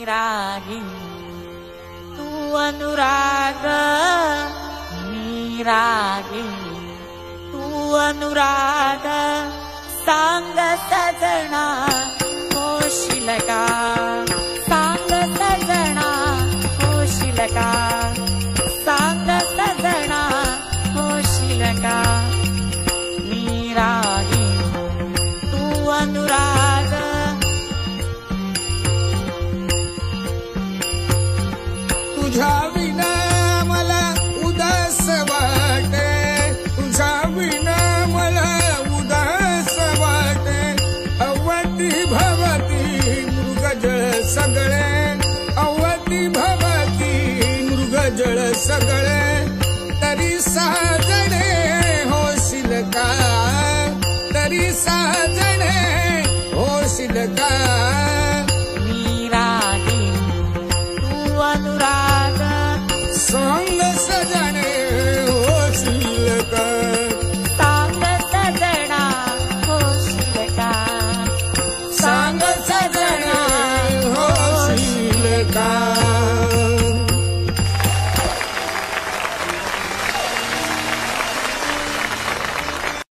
रागिनी तू अनुराग मी रागिनी तू अनुराग सांग सजना होशील का सांग सजना होशील का सांग सजना होशील का मी रागिनी तू अनुराग तुझ्या विना मला उदास वाटे तुझ्या विना मला उदास वाटे अवती भवती मृगजळ सगळे अवती भवती मृगजळ सगळे तरी साजणे होशील का तरी साजणे होशील का मी रागिनी तू अनुराग सांग सजना